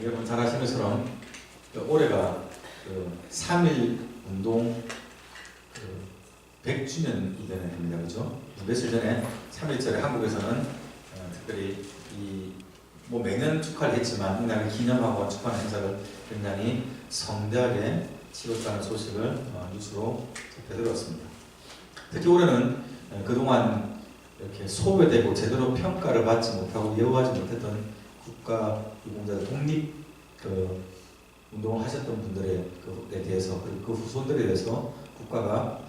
여러분 잘 아시는 것처럼 올해가 3.1 운동 100주년이 되는 해입니다. 그죠? 며칠 전에 3.1절에 한국에서는 특별히 뭐 매년 축하를 했지만 이날을 기념하고 축하하는 행사를 굉장히 성대하게 치렀다는 소식을 뉴스로 접해들었습니다. 특히 올해는 그동안 이렇게 소외되고 제대로 평가를 받지 못하고 예우하지 못했던 국가유공자들 독립 운동을 하셨던 분들에 대해서 그 후손들에 대해서 국가가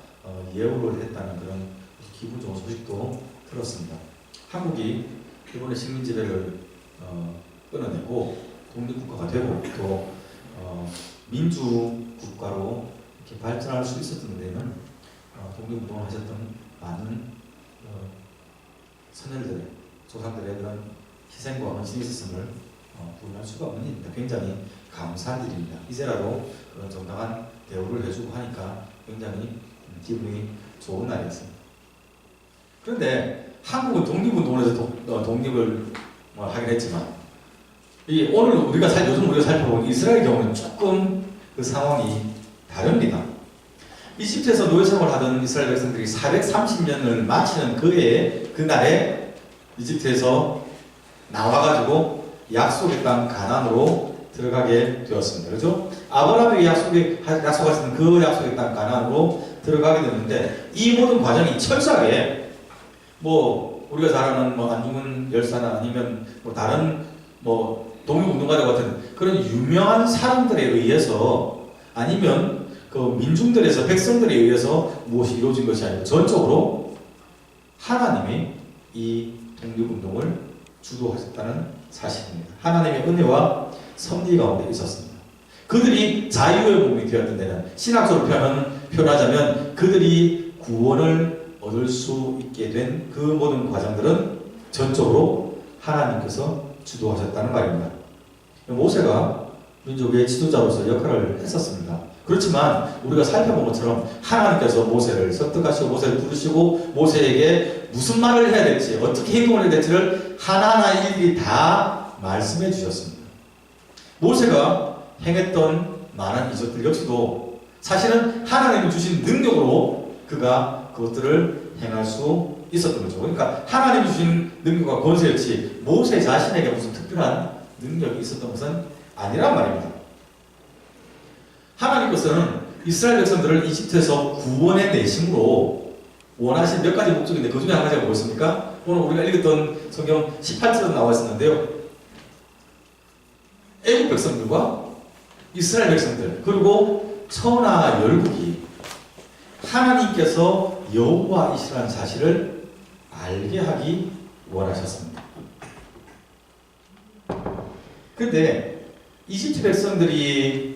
예우를 했다는 그런 기분 좋은 소식도 들었습니다. 한국이 일본의 식민지배를 끊어내고 독립국가가 되고 또 민주국가로 이렇게 발전할 수 있었던 데에는 독립운동을 하셨던 많은 선열들의 조상들의 그런 희생과 헌신이 있었음을 부인할 수가 없는 일입니다. 굉장히 감사한 일입니다. 이제라도 그런 정당한 대우를 해주고 하니까 굉장히 기분이 좋은 날이었습니다. 그런데 한국은 독립운동을 해서 독립을 하긴 했지만 오늘 요즘 우리가 살펴본 이스라엘 경우는 조금 그 상황이 다릅니다. 이집트에서 노예생활을 하던 이스라엘 백성들이 430년을 마치는 그날에 이집트에서 나와가지고 약속의 땅 가나안으로 들어가게 되었습니다. 그렇죠? 아브라함에게 약속하신 그 약속의 땅 가나안으로 들어가게 되는데 이 모든 과정이 철저하게 우리가 잘 아는 안중근 열사나 아니면 다른 독립운동가들 같은 그런 유명한 사람들에 의해서 아니면 그 민중들에서 백성들에 의해서 무엇이 이루어진 것이 아니고 전적으로 하나님이 이 독립운동을 주도하셨다는 사실입니다. 하나님의 은혜와 섭리 가운데 있었습니다. 그들이 자유의 몸이 되었던 데는 신학적으로 표현하자면 그들이 구원을 얻을 수 있게 된 그 모든 과정들은 전적으로 하나님께서 주도하셨다는 말입니다. 모세가 민족의 지도자로서 역할을 했었습니다. 그렇지만 우리가 살펴본 것처럼 하나님께서 모세를 설득하시고 모세를 부르시고 모세에게 무슨 말을 해야 될지 어떻게 행동을 해야 될지를 하나하나 일일이 다 말씀해 주셨습니다. 모세가 행했던 많은 이적들 역시도 사실은 하나님이 주신 능력으로 그가 그것들을 행할 수 있었던 거죠. 그러니까 하나님이 주신 능력과 권세였지 모세 자신에게 무슨 특별한 능력이 있었던 것은 아니란 말입니다. 하나님께서는 이스라엘 백성들을 이집트에서 구원해 내심으로 원하신 몇 가지 목적인데 그 중에 한 가지가 뭐였습니까? 오늘 우리가 읽었던 성경 18절에 나와 있었는데요. 애국 백성들과 이스라엘 백성들 그리고 천하 열국이 하나님께서 여호와이시라는 사실을 알게 하기 원하셨습니다. 그런데 이집트 백성들이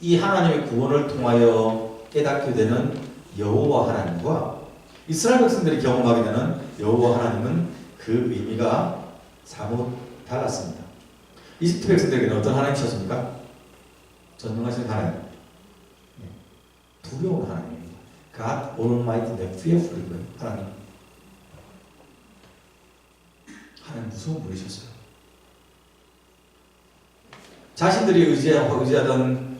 이 하나님의 구원을 통하여 깨닫게 되는 여호와 하나님과 이스라엘 백성들이 경험하게 되는 여호와 하나님은 그 의미가 사뭇 달랐습니다. 이집트 백성들에게는 어떤 하나님이셨습니까? 전능하신 하나님, 두려운 하나님입니다. God Almighty, fearful 하나님. 하나님 무서운 분이셨어요. 자신들이 의지하던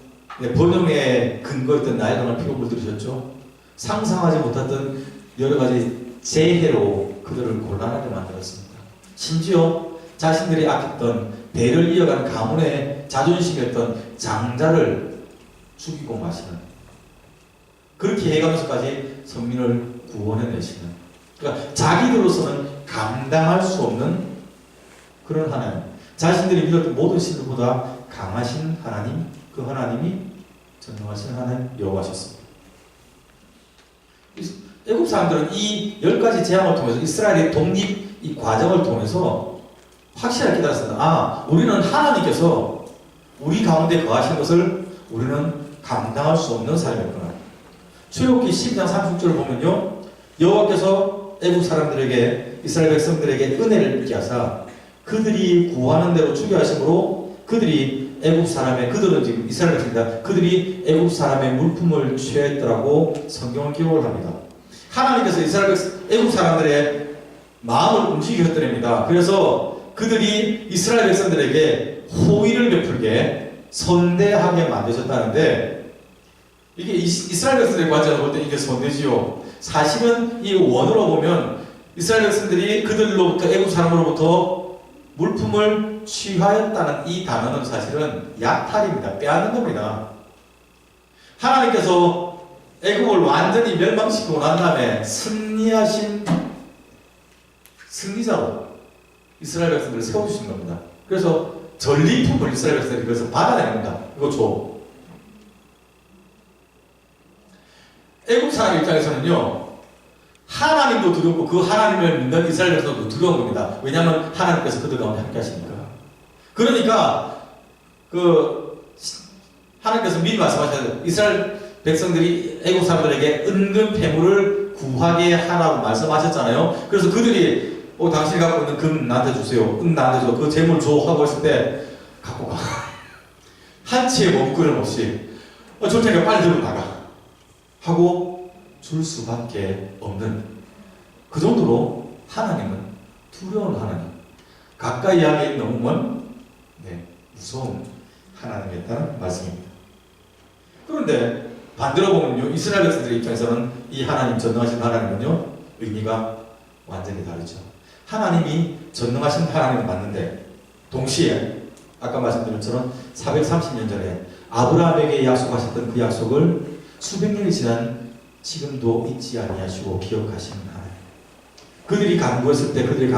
번영의 근거였던 나일강을 피고 들으셨죠. 상상하지 못했던 여러 가지 재해로 그들을 곤란하게 만들었습니다. 심지어 자신들이 아꼈던 대를 이어가는 가문의 자존심이었던 장자를 죽이고 마시는 그렇게 해가면서까지 선민을 구원해내시는 그러니까 자기들로서는 감당할 수 없는 그런 하나님 자신들이 믿었던 모든 신들보다 강하신 하나님 그 하나님이 전능하신 하나님 여호와셨습니다. 애국 사람들은 이 10가지 재앙을 통해서 이스라엘의 독립 이 과정을 통해서 확실하게 깨달았습니다. 우리는 하나님께서 우리 가운데 거하신 것을 우리는 감당할 수 없는 사람이었구나. 출애굽기 12장 36절을 보면요. 여호와께서 애국 사람들에게 이스라엘 백성들에게 은혜를 있게 하사 그들이 구하는 대로 주게 하심으로 그들은 지금 이스라엘 백성입니다. 그들이 애국 사람의 물품을 취했더라고 성경을 기록을 합니다. 하나님께서 애국 사람들의 마음을 움직이셨더랍니다. 그래서 그들이 이스라엘 백성들에게 호의를 베풀게 선대하게 만드셨다는데, 이게 이스라엘 백성들의 관점으로 볼 때 이게 선대지요. 사실은 이 원어로 보면 이스라엘 백성들이 그들로부터 애국 사람으로부터 물품을 취하였다는 이 단어는 사실은 약탈입니다. 빼앗는 겁니다. 하나님께서 애국을 완전히 멸망시키고 난 다음에 승리하신 승리자로 이스라엘 백성들을 세워주신 겁니다. 그래서 전리품을 이스라엘 백성들이 그래서 받아내는 겁니다. 이거 줘. 애국 사람 입장에서는요, 하나님도 두렵고 그 하나님을 믿는 이스라엘 백성도 두려운 겁니다. 왜냐하면 하나님께서 그들 가운데 함께 하시니까. 그러니까 하나님께서 미리 말씀하셨어요. 이스라엘 백성들이 애국 사람들에게 은근 패물을 구하게 하라고 말씀하셨잖아요. 그래서 그들이 당신이 갖고 있는 금 나한테 주세요, 은 나한테 줘, 그 재물 줘 하고 했을 때 갖고 가. 한치의 머뭇거림 없이 줄 테니까 빨리 들고 나가 하고 줄 수밖에 없는, 그 정도로 하나님은 두려운 하나님, 가까이 하기엔 너무 먼 무서운 하나님이었다는 말씀입니다. 그런데 반대로 보면요, 이스라엘 백성들의 입장에서는 이 하나님, 전능하신 하나님은요, 의미가 완전히 다르죠. 하나님이 전능하신 하나님은 맞는데 동시에 아까 말씀드린 것처럼 430년 전에 아브라함에게 약속하셨던 그 약속을 수백 년이 지난 지금도 잊지 아니하시고 기억하시는 하나님, 그들이 간구했을 때 그들의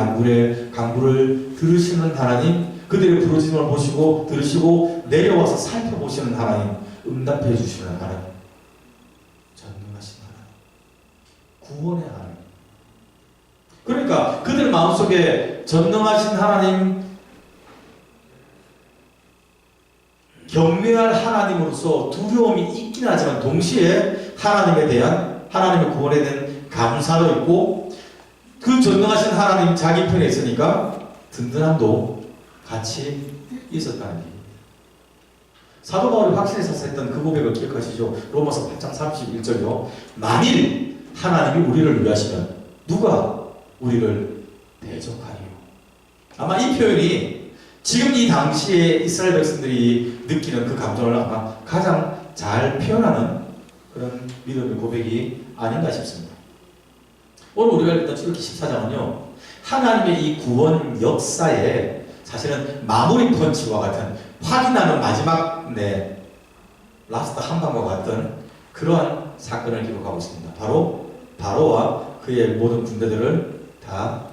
간구를 들으시는 하나님, 그들의 부르짖음을 보시고 들으시고 내려와서 살펴보시는 하나님, 응답해 주시는 하나님, 전능하신 하나님, 구원의 하나님. 그러니까 그들 마음속에 전능하신 하나님, 경외할 하나님으로서 두려움이 있긴 하지만 동시에 하나님에 대한, 하나님의 구원에 대한 감사도 있고, 그 전능하신 하나님 자기 편에 있으니까 든든함도 같이 있었다는 얘기입니다. 사도 바울이 확신에 차서 했던 그 고백을 기억하시죠? 로마서 8장 31절이요. 만일 하나님이 우리를 위하시면 누가 우리를 대적하리요. 아마 이 표현이 지금 이 당시에 이스라엘 백성들이 느끼는 그 감정을 아마 가장 잘 표현하는 그런 믿음의 고백이 아닌가 싶습니다. 오늘 우리가 읽던 출애굽기 14장은요, 하나님의 이 구원 역사에 사실은 마무리 펀치와 같은, 확인하는 마지막 라스트 한 방과 같은 그러한 사건을 기록하고 있습니다. 바로 바로와 그의 모든 군대들을 다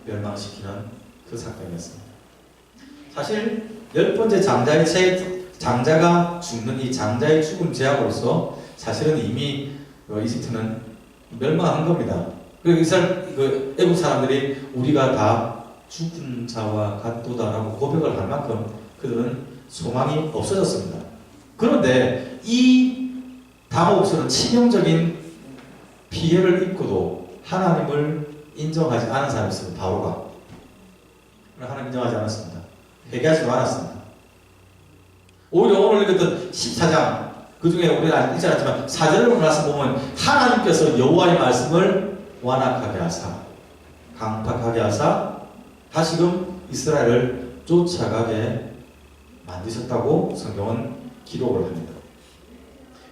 멸망시키는 그 사건이었습니다. 사실 10번째 장자가 죽는 이 장자의 죽음 제약으로서 사실은 이미 이집트는 멸망한 겁니다. 그 애국 사람들이 우리가 다 죽은 자와 같도다라고 고백을 할 만큼 그들은 소망이 없어졌습니다. 그런데 이 다목스는 치명적인 피해를 입고도 하나님을 인정하지 않은 사람이 있습니다. 바로가. 하나님 인정하지 않았습니다. 회개하지도 않았습니다. 오히려 오늘 읽었던 14장, 그 중에 우리는 아직 읽지 않았지만 4절을 올라서 보면 하나님께서 여호와의 말씀을 완악하게 하사, 강팍하게 하사 다시금 이스라엘을 쫓아가게 만드셨다고 성경은 기록을 합니다.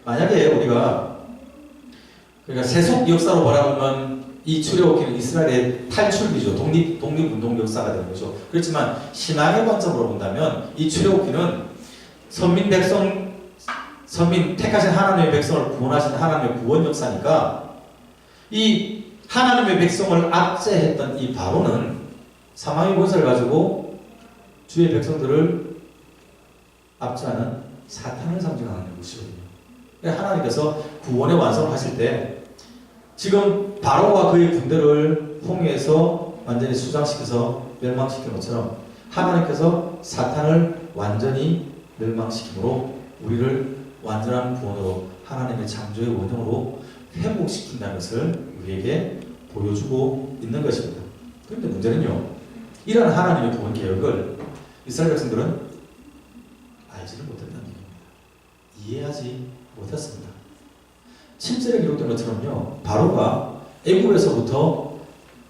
만약에 우리가 그러니까 세속 역사로 바라보면 이 출애굽기는 이스라엘의 탈출기죠. 독립운동 역사가 되는 거죠. 그렇지만 신앙의 관점으로 본다면 이 출애굽기는 선민 택하신 하나님의 백성을 구원하신 하나님의 구원 역사니까, 이 하나님의 백성을 압제했던 이 바로는 사망의 권세를 가지고 주의 백성들을 압제하는 사탄을 상징하는 것이거든요. 하나님께서 구원의 완성을 하실 때 지금 바로와 그의 군대를 홍해에서 완전히 수장시켜서 멸망시킨 것처럼 하나님께서 사탄을 완전히 멸망시킴으로 우리를 완전한 구원으로 하나님의 창조의 원형으로 회복시킨다는 것을 우리에게 보여주고 있는 것입니다. 그런데 문제는요, 이런 하나님의 구원 계획을 이스라엘 백성들은 알지를 못했다는 얘기입니다. 이해하지 못했습니다. 7절에 기록된 것처럼요, 바로가 애굽에서부터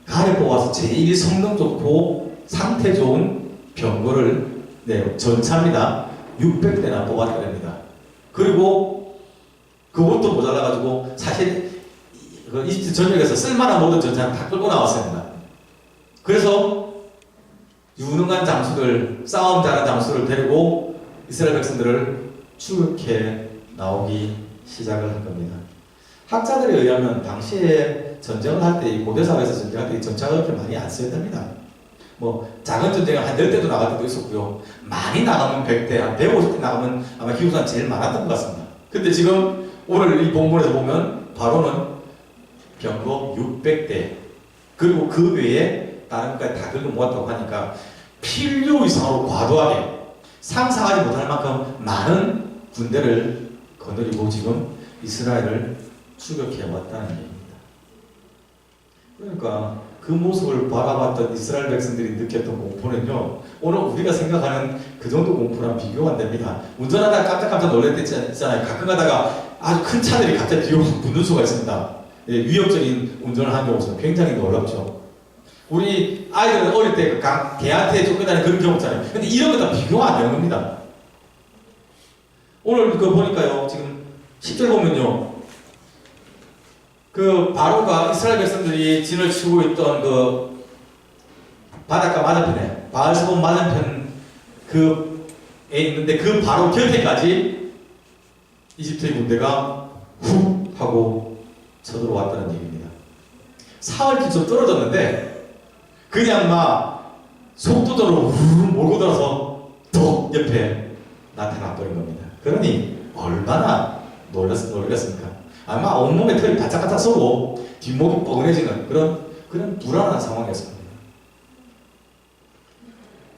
가래 뽑아서 제일 성능 좋고 상태 좋은 병거를 네, 전차입니다. 600대나 뽑았다랍니다. 그리고 그것도 모자라가지고 사실 그 이집트 전역에서 쓸만한 모든 전차는 다 끌고 나왔습니다. 그래서 유능한 장수들, 싸움 잘하는 장수를 데리고 이스라엘 백성들을 추격해 나오기 시작을 한 겁니다. 학자들에 의하면 당시에 전쟁을 할 때, 이 고대 사회에서 전쟁할 때 전차가 그렇게 많이 안 쓰였답니다. 뭐 작은 전쟁은 한 10대도 나갈 때도 있었고요. 많이 나가면 100대, 한 150대 나가면 아마 기후산 제일 많았던 것 같습니다. 근데 지금 오늘 이 본문에서 보면 바로는 병거 600대, 그리고 그 외에 다른 것까지 다 긁어 모았다고 하니까 필요 이상으로 과도하게 상상하지 못할 만큼 많은 군대를 거느리고 지금 이스라엘을 추격해 왔다는 얘기입니다. 그러니까 그 모습을 바라봤던 이스라엘 백성들이 느꼈던 공포는요, 오늘 우리가 생각하는 그 정도 공포랑 비교가 안 됩니다. 운전하다가 깜짝깜짝 놀랄 때 있잖아요. 가끔 가다가 아주 큰 차들이 갑자기 뒤로 붙는 수가 있습니다. 예, 위협적인 운전을 하는 경우는 굉장히 놀랍죠. 우리 아이들은 어릴 때 개한테 쫓겨다니는 그런 경우 있잖아요. 근데 이런 거 다 비교가 안 되는 겁니다. 오늘 그거 보니까요, 지금 10절 보면요, 그 바로가 이스라엘 백성들이 진을 치고 있던 그 바닷가 맞은편에, 바알스본 맞은편 그에 있는데 그 바로 곁에까지 이집트의 군대가 훅 하고 쳐들어왔다는 얘기입니다. 사흘 좀 떨어졌는데 그냥 막 속도대로 우르르 몰고 들어서 또 옆에 나타나버린 겁니다. 그러니 얼마나 놀랐습니까? 아마 온몸에 털이 바짝바짝 서고 뒷목이 뻐근해지는 그런 불안한 상황이었습니다.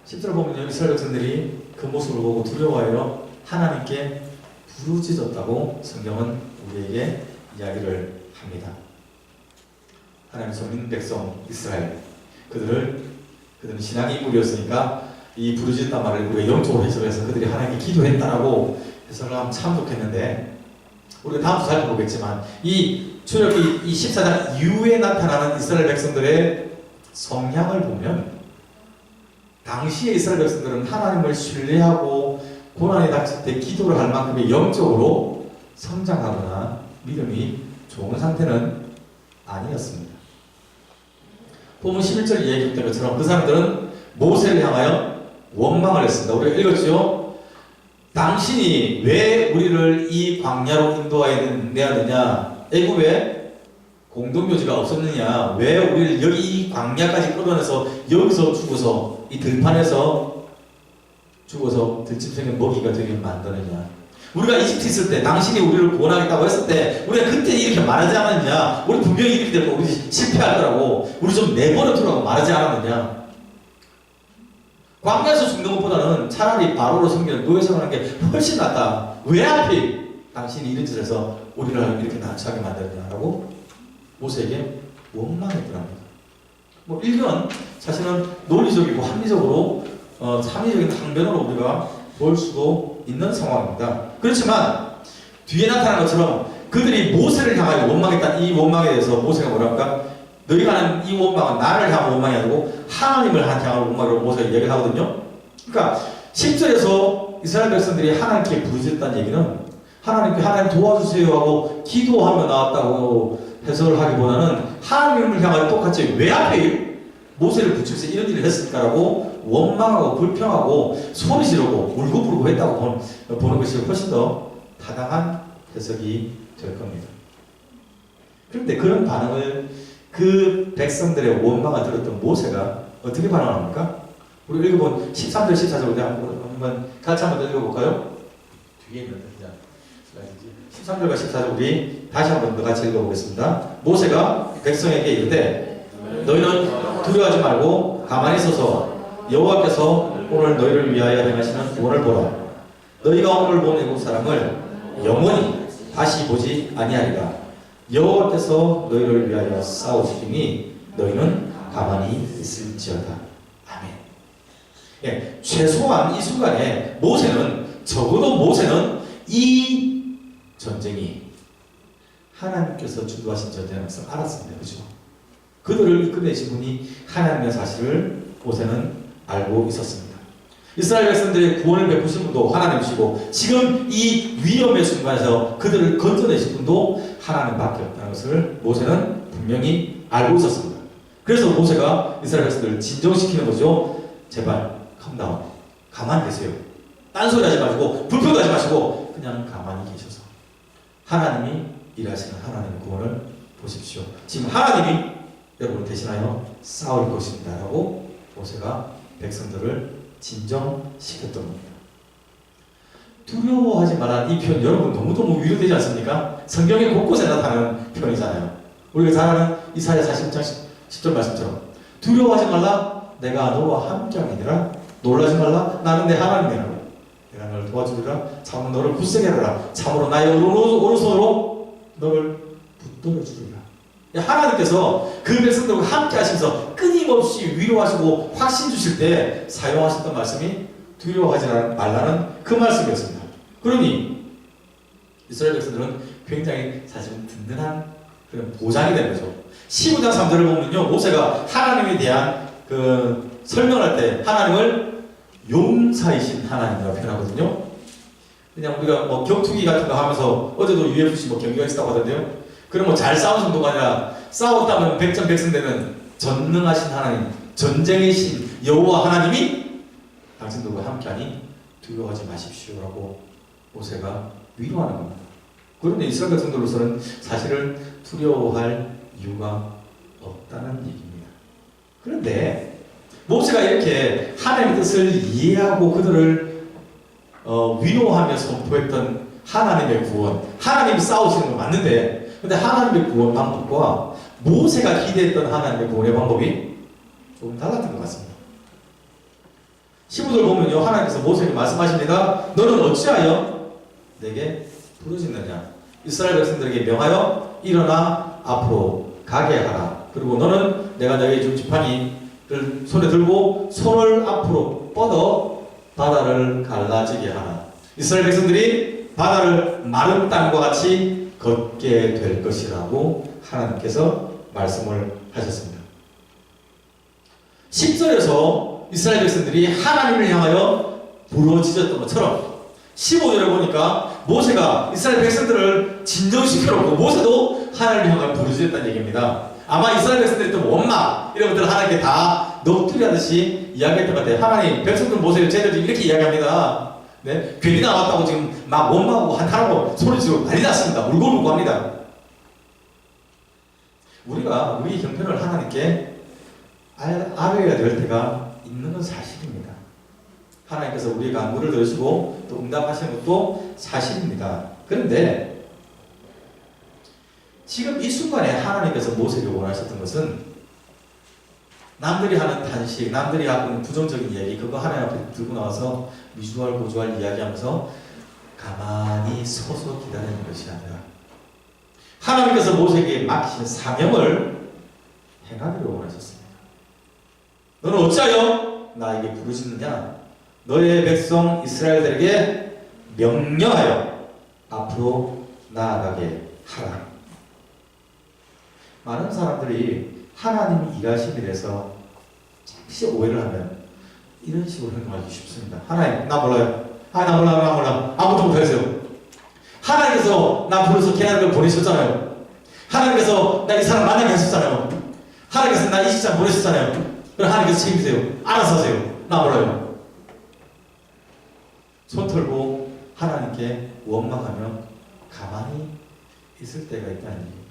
10절 보면 이스라엘 백성들이 그 모습을 보고 두려워하여 하나님께 부르짖었다고 성경은 우리에게 이야기를 합니다. 하나님의 선민 백성 이스라엘, 그들은 신앙의 인물이었으니까 이 부르짖었단 말을 우리가 영적으로 해석해서 그들이 하나님께 기도했다라고 해석을 하면 참 좋겠는데, 우리가 다음부터 살펴보겠지만 이 출애굽기 이 14장 이후에 나타나는 이스라엘 백성들의 성향을 보면 당시의 이스라엘 백성들은 하나님을 신뢰하고 고난이 닥칠 때 기도를 할 만큼의 영적으로 성장하거나 믿음이 좋은 상태는 아니었습니다. 본문 11절 이야기했던 것처럼 그 사람들은 모세를 향하여 원망을 했습니다. 우리가 읽었죠? 당신이 왜 우리를 이 광야로 인도하여 내느냐? 애굽에 공동묘지가 없었느냐? 왜 우리를 여기 이 광야까지 끌어내서 여기서 죽어서 이 들판에서 죽어서 들짐승의 먹이가 되게 만드느냐? 우리가 이집트 있을 때 당신이 우리를 구원하겠다고 했을 때 우리가 그때 이렇게 말하지 않았느냐? 우리 분명히 이렇게 되고 우리 실패할 거라고 우리 좀 내버려 두라고 말하지 않았느냐? 광야에서 죽는 것보다는 차라리 바로로 섬기는 노예 생활하는 게 훨씬 낫다. 왜 하필 당신이 이런 짓을 해서 우리를 이렇게 난처하게 만드느냐라고 모세에게 원망했더랍니다. 뭐 일견 사실은 논리적이고 합리적으로 참의적인 항변으로 우리가 볼 수도 있는 상황입니다. 그렇지만 뒤에 나타난 것처럼 그들이 모세를 향하여 원망했다. 이 원망에 대해서 모세가 뭐라 할까? 너희가 하는 이 원망은 나를 향한 원망이 아니고 하나님을 향한 원망으로 모세가 얘기를 하거든요. 그러니까 10절에서 이스라엘 백성들이 하나님께 부르짖었다는 얘기는 하나님 도와주세요 하고 기도하며 나왔다고 해석을 하기보다는 하나님을 향하여 똑같이 왜 하필 모세를 붙여서 이런 일을 했을까라고 원망하고 불평하고 소리 지르고 울고 부르고 했다고 보는 것이 훨씬 더 타당한 해석이 될 겁니다. 그런데 그런 반응을 그 백성들의 원망을 들었던 모세가 어떻게 반응합니까? 우리 읽어본 13절, 14절 우리 한번 같이 한번 읽어볼까요? 뒤에 있는 슬라이드지. 13절과 14절 우리 다시 한번 더 같이 읽어보겠습니다. 모세가 백성에게 이르되 너희는 두려워하지 말고 가만히 서서 여호와께서 오늘 너희를 위하여 행하시는 구원을 보라. 너희가 오늘 본 애국 사람을 영원히 다시 보지 아니하리라. 여호와께서 너희를 위하여 싸우시니 너희는 가만히 있을지어다. 아멘. 예, 최소한 이 순간에 적어도 모세는 이 전쟁이 하나님께서 주도하신 전쟁인 것을 알았습니다. 그죠? 그들을 이끌어내신 분이 하나님의 사실을 모세는 알고 있었습니다. 이스라엘 백성들의 구원을 베푸신 분도 하나님이시고 지금 이 위험의 순간에서 그들을 건져내신 분도 하나님밖에 없다는 것을 모세는 분명히 알고 있었습니다. 그래서 모세가 이스라엘 백성들을 진정시키는 거죠. 제발 컴다운, 가만히 계세요. 딴소리 하지 마시고 불평도 하지 마시고 그냥 가만히 계셔서 하나님이 일하시는 하나님의 구원을 보십시오. 지금 하나님이 여러분을 대신하여 싸울 것입니다 라고 모세가 백성들을 진정시켰던 겁니다. 두려워하지 마라, 이 표현 여러분 너무너무 위로되지 않습니까? 성경에 곳곳에 나타나는 표현이잖아요. 우리가 잘 아는 이사야 40장 10절 말씀처럼 두려워하지 말라, 내가 너와 함께하니라. 놀라지 말라, 나는 내 하나님이라고. 내가 너를 도와주리라. 참으로 너를 굳세게 하리라. 참으로 나의 오른손으로 너를 붙들어 주리라. 하나님께서 그 백성들과 함께 하시면서 끊임없이 위로하시고 확신 주실 때 사용하셨던 말씀이 두려워하지 말라는 그 말씀이었습니다. 그러니 이스라엘 백성들은 굉장히 사실은 든든한 그런 보장이 되는 거죠. 15장 3절을 보면요, 모세가 하나님에 대한 그 설명할 때 하나님을 용사이신 하나님이라고 표현하거든요. 그냥 우리가 뭐 격투기 같은 거 하면서 어제도 UFC 뭐 경기가 있었다고 하던데요. 그럼 뭐 잘 싸운 정도가 아니라 싸웠다면 백전백승되는 전능하신 하나님, 전쟁의 신 여호와 하나님이 당신들과 함께하니 두려워하지 마십시오라고 모세가 위로하는 겁니다. 그런데 이스라엘 백성들로서는 사실은 두려워할 이유가 없다는 얘기입니다. 그런데 모세가 이렇게 하나님의 뜻을 이해하고 그들을 위로하며 선포했던 하나님의 구원, 하나님이 싸우시는 건 맞는데, 근데 하나님의 구원 방법과 모세가 기대했던 하나님의 구원의 방법이 조금 달랐던 것 같습니다. 15절 보면요, 하나님께서 모세에게 말씀하십니다. 너는 어찌하여 내게 부르짖느냐? 이스라엘 백성들에게 명하여 일어나 앞으로 가게 하라. 그리고 너는 내가 너에게 준 지팡이를 손에 들고 손을 앞으로 뻗어 바다를 갈라지게 하라. 이스라엘 백성들이 바다를 마른 땅과 같이 걷게 될 것이라고 하나님께서 말씀을 하셨습니다. 10절에서 이스라엘 백성들이 하나님을 향하여 부르짖었던 것처럼 15절에 보니까 모세가 이스라엘 백성들을 진정시켜놓고 모세도 하나님을 향하여 부르짖었다는 얘기입니다. 아마 이스라엘 백성들이 또 원망 이런 것들을 하나님께 다 넋두리 하듯이 이야기했던 것 같아요. 하나님, 백성들 모세를 쟤들 이렇게 이야기합니다. 네? 괜히 나왔다고 지금 막 원망하고 한탄하고 소리지르고 난리 났습니다. 울고불고 합니다. 우리가 우리 형편을 하나님께 알아야 될 때가 있는 건 사실입니다. 하나님께서 우리의 간구를 들으시고 또 응답하시는 것도 사실입니다. 그런데 지금 이 순간에 하나님께서 모세에게 원하셨던 것은 남들이 하는 탄식, 남들이 하는 부정적인 이야기, 그거 하나님 앞에 들고 나와서 미주알 고주알 이야기하면서 가만히 서서 기다리는 것이 아니라 하나님께서 모세에게 맡기신 사명을 행하기를 원하셨습니다. 너는 어찌하여 나에게 부르짖느냐? 너의 백성 이스라엘들에게 명령하여 앞으로 나아가게 하라. 많은 사람들이 하나님 일하심에 대해서 잠시 오해를 하면 이런 식으로 행동하기 쉽습니다. 하나님, 나 몰라요. 나 몰라. 아무것도 못하겠어요. 하나님께서 나 불러서 개나리를 보내셨잖아요. 하나님께서 나 이 사람 만나게 하셨잖아요. 하나님께서 나 이 직장 보내셨잖아요. 그럼 하나님께서 책임지세요. 알아서 하세요. 나 몰라요. 손 털고 하나님께 원망하며 가만히 있을 때가 있다는 얘기입니다.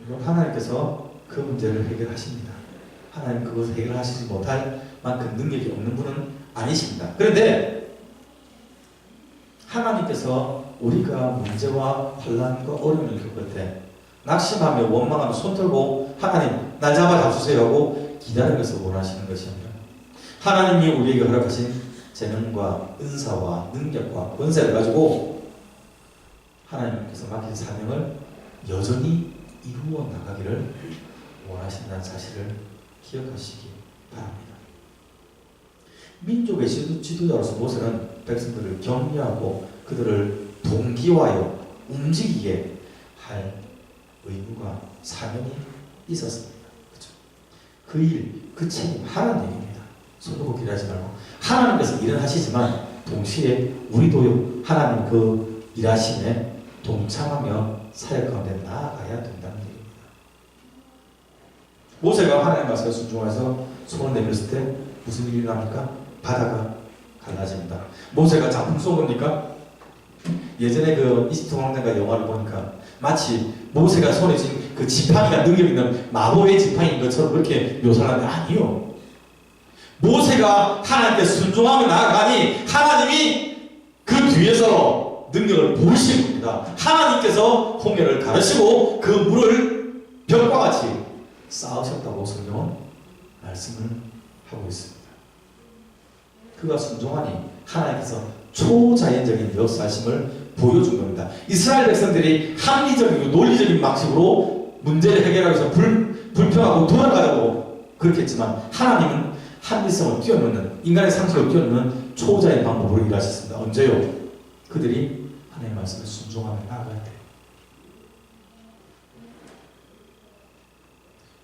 물론 하나님께서 그 문제를 해결하십니다. 하나님 그것을 해결하시지 못할 만큼 능력이 없는 분은 아니십니다. 그런데 하나님께서 우리가 문제와 환난과 어려움을 겪을 때 낙심하며 원망하며 손 털고 하나님 날 잡아주세요 하고 기다리는 것을 원하시는 것이 아니라 하나님이 우리에게 허락하신 재능과 은사와 능력과 권세를 가지고 하나님께서 맡긴 사명을 여전히 이루어 나가기를 원하신다는 사실을 기억하시기 바랍니다. 민족의 지도자로서 모세는 백성들을 격려하고 그들을 동기화하여 움직이게 할 의무가 사명이 있었습니다. 그렇죠? 그 일, 그 책임 하라는 얘기입니다. 손도 걷기 일하지 말고 하나님께서 일은 하시지만 동시에 우리도 하나님 그 일하심에 동참하며 사역 가운데 나아가야 된다는 얘기입니다. 모세가 하나님 말씀에 순종해서 손을 내밀었을 때 무슨 일이 납니까? 바다가 갈라집니다. 모세가 작품 쏜 겁니까? 예전에 그 이집트 왕정가 영화를 보니까 마치 모세가 손에 쥔 그 지팡이가 능력 있는 마법의 지팡이인 것처럼 그렇게 묘사를 하는데 아니요. 모세가 하나님께 순종하며 나아가니 하나님이 그 뒤에서 능력을 보이신 겁니다. 하나님께서 홍해를 가르시고 그 물을 벽과 같이 쌓으셨다고 성경은 말씀을 하고 있습니다. 그가 순종하니 하나님께서 초자연적인 역사심을 보여준 겁니다. 이스라엘 백성들이 합리적이고 논리적인 방식으로 문제를 해결하기 위해서 불평하고 돌아가려고 그렇게 했지만 하나님은 합리성을 뛰어넘는 인간의 상식을 뛰어넘는 초자연 방법으로 일하셨습니다. 언제요? 그들이 하나님의 말씀을 순종하며 나아갈 때.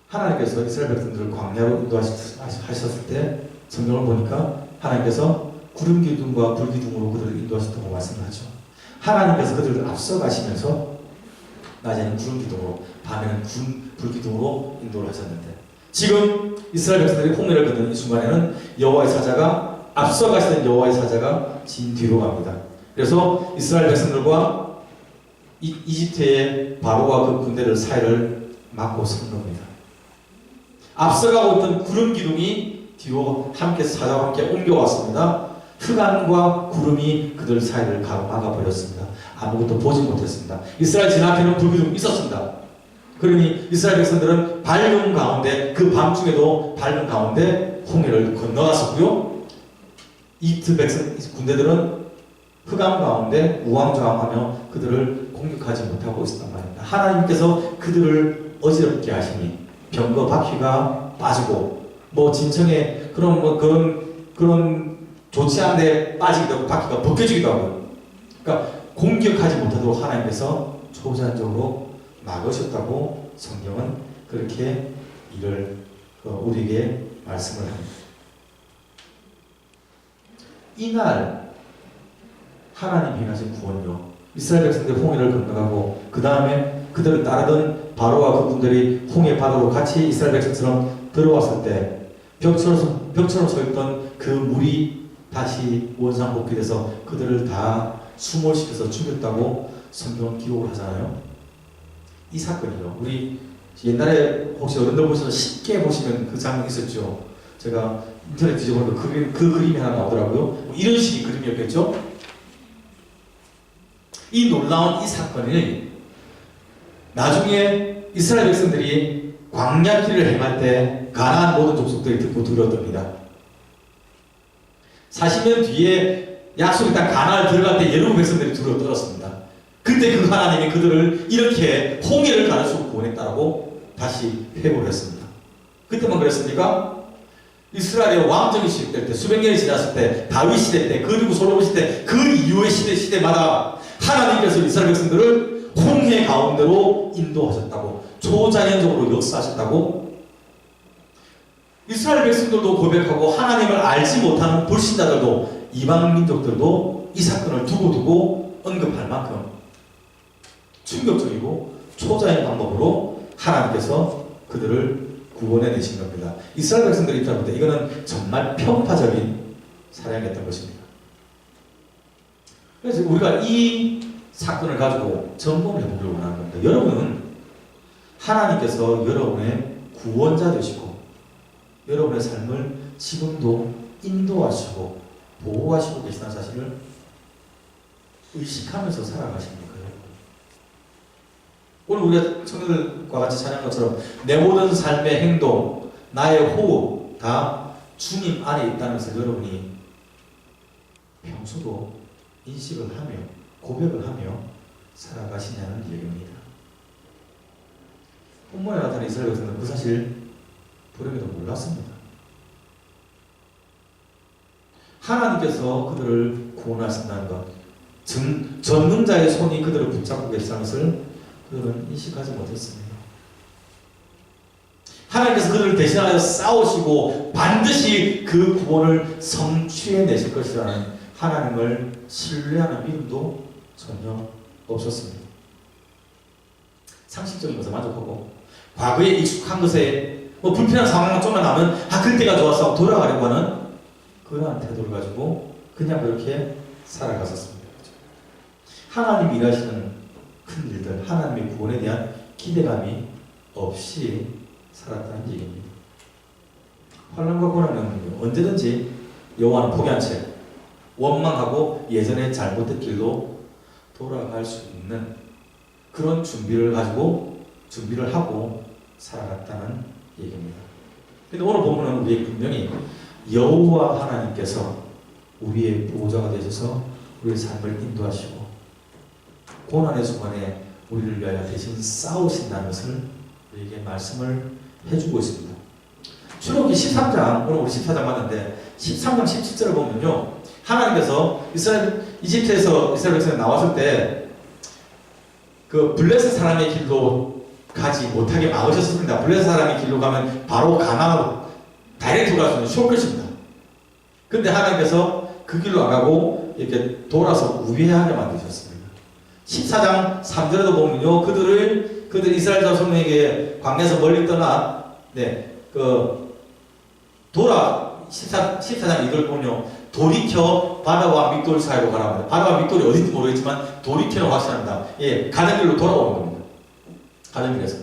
하나님께서 이스라엘 백성들을 광야로 인도하셨을 때 성경을 보니까 하나님께서 구름 기둥과 불 기둥으로 그들을 인도하셨다고 말씀하죠. 하나님께서 그들을 앞서가시면서 낮에는 구름 기둥으로 밤에는 불 기둥으로 인도를 하셨는데 지금 이스라엘 백성들이 홍해를 걷는 이 순간에는 여호와의 사자가 앞서가시던 여호와의 사자가 진 뒤로 갑니다. 그래서 이스라엘 백성들과 이집트의 바로와 그 군대들 사이를 막고 선 겁니다. 앞서가고 있던 구름 기둥이 뒤로 함께 사자와 함께 옮겨왔습니다. 흑암과 구름이 그들 사이를 가로막아버렸습니다. 아무것도 보지 못했습니다. 이스라엘 진 앞에는 불기둥이 있었습니다. 그러니 이스라엘 백성들은 밝은 가운데 그 밤중에도 밝은 가운데 홍해를 건너갔었고요. 이집트 백성 군대들은 흑암 가운데 우왕좌왕하며 그들을 공격하지 못하고 있었단 말입니다. 하나님께서 그들을 어지럽게 하시니 병거 바퀴가 빠지고 진청에 그런 좋지 않은 데 빠지기도 하고 바퀴가 벗겨지기도 하고 그러니까 공격하지 못하도록 하나님께서 초자연적으로 막으셨다고 성경은 그렇게 이를 우리에게 말씀을 합니다. 이날 하나님이 행하신 구원요 이스라엘 백성들 홍해를 건너가고 그 다음에 그들을 따르던 바로와 그분들이 홍해 바다로 같이 이스라엘 백성처럼 들어왔을 때 벽처럼 서있던 그 물이 다시 원상복귀돼서 그들을 다 수몰시켜서 죽였다고 성경은 기록을 하잖아요. 이 사건이요. 우리 옛날에 혹시 어른들 보셔서 쉽게 보시면 그 장면 있었죠. 제가 인터넷 뒤져보니까 그 그림이 하나 나오더라고요. 이런 식의 그림이었겠죠. 이 놀라운 이 사건이 나중에 이스라엘 백성들이 광야길을 행할 때 가나안 모든 족속들이 듣고 들었답니다. 40년 뒤에 약속의 땅 가나안을 들어갈 때 여러 백성들이 들었습니다. 그때 그 하나님이 그들을 이렇게 홍해를 가르치고 구원했다라고 다시 회복을 했습니다. 그때만 그랬습니까? 이스라엘의 왕정이 시작될 때 수백 년이 지났을 때 다윗 시대 때 그리고 솔로몬 시대 그 이후의 시대마다 하나님께서 이스라엘 백성들을 홍해 가운데로 인도하셨다고 초자연적으로 역사하셨다고 이스라엘 백성들도 고백하고 하나님을 알지 못하는 불신자들도 이방 민족들도 이 사건을 두고두고 언급할 만큼 충격적이고 초자연 방법으로 하나님께서 그들을 구원해 내신 겁니다. 이스라엘 백성들 입장부터 이거는 정말 편파적인 사랑이었던 것입니다. 그래서 우리가 이 사건을 가지고 점검을 해보기를 원하는 겁니다. 여러분은 하나님께서 여러분의 구원자 되시고 여러분의 삶을 지금도 인도하시고 보호하시고 계시다는 사실을 의식하면서 살아가십니까? 오늘 우리가 청년들과 같이 찬양한 것처럼 내 모든 삶의 행동, 나의 호흡 다 주님 안에 있다면서 여러분이 평소도 인식을 하며 고백을 하며 살아가시냐는 얘기입니다. 본문에 나타난 이스라엘 백성들은 그 사실 불행히도 몰랐습니다. 하나님께서 그들을 구원하신다는 것, 전능자의 손이 그들을 붙잡고 계시다는 것을 그들은 인식하지 못했습니다. 하나님께서 그들을 대신하여 싸우시고 반드시 그 구원을 성취해내실 것이라는 하나님을 신뢰하는 믿음도 전혀 없었습니다. 상식적인 것에 만족하고 과거에 익숙한 것에 불편한 상황만 좀만 나면 그때가 좋았어 하고 돌아가려고 하는 그러한 태도를 가지고 그냥 그렇게 살아갔었습니다. 하나님이 일하시는 큰 일들, 하나님의 구원에 대한 기대감이 없이 살았다는 얘기입니다. 환난과 고난은 언제든지 여호와는 포기한 채 원망하고 예전의 잘못된 길로 돌아갈 수 있는 그런 준비를 하고 살아갔다는 얘기입니다. 근데 오늘 본문은 우리의 분명히 여호와 하나님께서 우리의 보호자가 되셔서 우리의 삶을 인도하시고 고난의 순간에 우리를 위하여 대신 싸우신다는 것을 우리에게 말씀을 해주고 있습니다. 출애굽기 13장, 오늘 우리 14장 봤는데 13장 17절을 보면요, 하나님께서 이집트에서 이스라엘 백성이 나왔을 때 그 블레셋 사람의 길로 가지 못하게 막으셨습니다. 블레셋 사람의 길로 가면 바로 가나안으로 다이렉트로 갈 수 있는 숏컷입니다. 근데 하나님께서 그 길로 안 가고 이렇게 돌아서 우회하게 만드셨습니다. 14장 3절에도 보면요, 그들 이스라엘 자손에게 광야에서 멀리 떠나 14장 2절 보면요, 돌이켜 바다와 믹돌 사이로 가라 합니다. 바다와 믹돌이 어딘지 모르겠지만 돌이켜는 확실합니다. 가는 길로 돌아오는 겁니다. 가는 길에서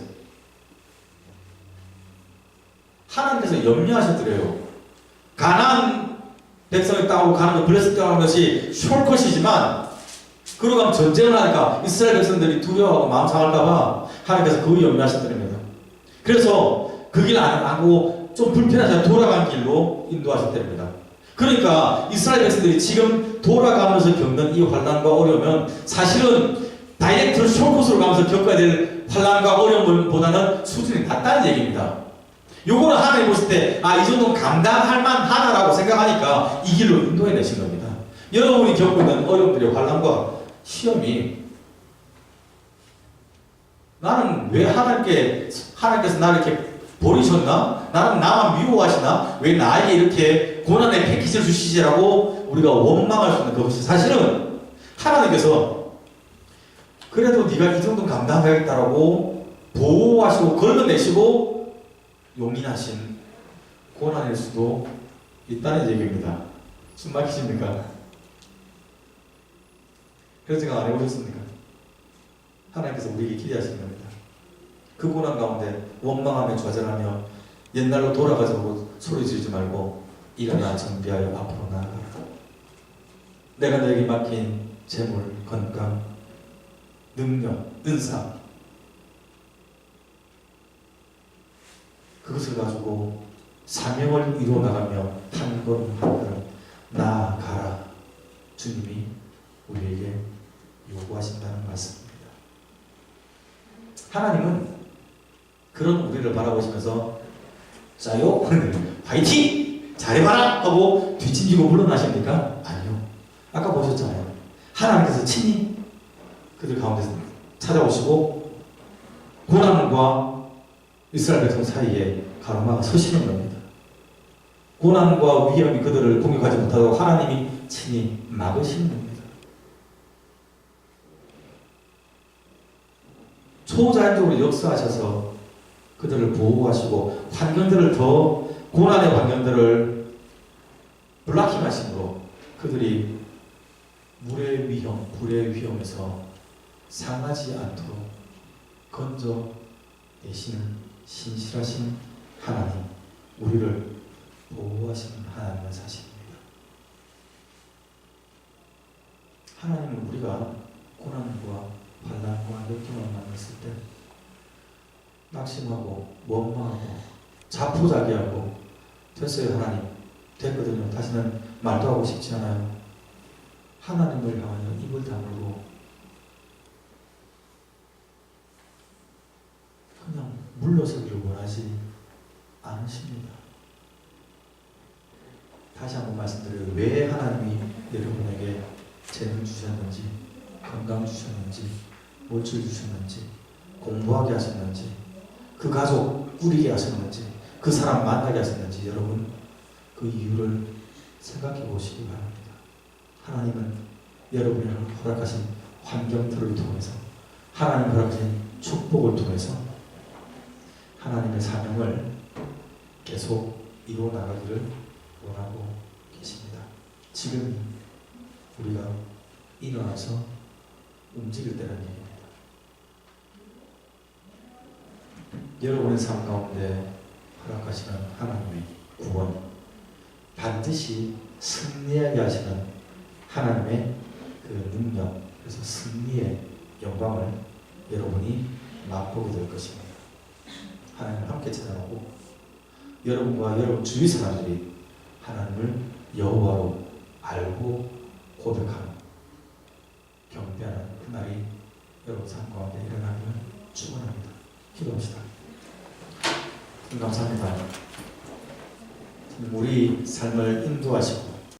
하나님께서 염려하셨더래요. 가나안 백성의 땅으로 가는 것, 블레셋 땅으로 가는 것이 숄컷이지만 그러고 가면 전쟁을 하니까 이스라엘 백성들이 두려워하고 마음 상할까봐 하나님께서 그거 염려하셨더랍니다. 그래서 그 길 안 가고 좀 불편하지만 돌아간 길로 인도하셨답니다. 그러니까 이스라엘 백성들이 지금 돌아가면서 겪는 이 환난과 어려움은 사실은 다이렉트로 숏컷으로 가면서 겪어야 될 환난과 어려움보다는 수준이 낮다는 얘기입니다. 요거는 하나님 보실 때 이 정도는 감당할 만하다라고 생각하니까 이 길로 인도해 내신 겁니다. 여러분이 겪고 있는 어려움들의 환난과 시험이 나는 왜 하나님께서 나를 이렇게 버리셨나? 나는 나만 미워하시나? 왜 나에게 이렇게 고난의 패키지를 주시지라고 우리가 원망할 수 있는 그것이 사실은 하나님께서 그래도 네가 이 정도는 감당하겠다라고 보호하시고 걸러내시고 용인하신 고난일 수도 있다는 얘기입니다. 숨 막히십니까? 그런 생각 안 해보셨습니까? 하나님께서 우리에게 기대하시는 겁니다. 그 고난 가운데 원망하며 좌절하며 옛날로 돌아가자고 소리 지르지 말고 일어나 정비하여 앞으로 나아가라. 내가 너에게 맡긴 재물, 건강, 능력, 은사 그것을 가지고 사명을 이루어 나가며 한 걸음 한 걸음 나아가라. 주님이 우리에게 요구하신다는 말씀입니다. 하나님은 그런 우리를 바라보시면서 자요 화이팅! 잘해봐라! 하고 뒤집히고 물러나십니까? 아니요. 아까 보셨잖아요. 하나님께서 친히 그들 가운데서 찾아오시고 고난과 이스라엘 백성 사이에 가로막아 서시는 겁니다. 고난과 위험이 그들을 공격하지 못하도록 하나님이 친히 막으시는 겁니다. 초자연적으로 역사하셔서 그들을 보호하시고 고난의 환경들을 블락킹하심으로 그들이 물의 위험, 불의 위험에서 상하지 않도록 건져내시는 신실하신 하나님, 우리를 보호하시는 하나님의 사실입니다. 하나님은 우리가 고난과 환난과 역경을 만났을 때 낙심하고 원망하고 자포자기하고 됐어요 하나님, 됐거든요, 다시는 말도 하고 싶지 않아요, 하나님을 향하여 입을 다물고 그냥 물러서기를 원하지 않으십니다. 다시 한번 말씀드려요. 왜 하나님이 여러분에게 재능 주셨는지, 건강 주셨는지, 물질 주셨는지, 공부하게 하셨는지, 그 가족 꾸리게 하셨는지, 그 사람 만나게 하셨는지 여러분 그 이유를 생각해 보시기 바랍니다. 하나님은 여러분이 허락하신 환경들을 통해서, 하나님 허락하신 축복을 통해서 하나님의 사명을 계속 이루어 나가기를 원하고 계십니다. 지금이 우리가 일어나서 움직일 때라는 얘기입니다. 여러분의 삶 가운데 허락하시는 하나님의 구원, 반드시 승리하게 하시는 하나님의 그 능력, 그래서 승리의 영광을 여러분이 맛보게 될 것입니다. 하나님을 함께 찬양하고 여러분과 여러분 주위 사람들이 하나님을 여호와로 알고 고백하는, 경배하는 그날이 여러분 삶 가운데 일어나기를 축원합니다. 기도합시다. 감사합니다. 우리 삶을 인도하시고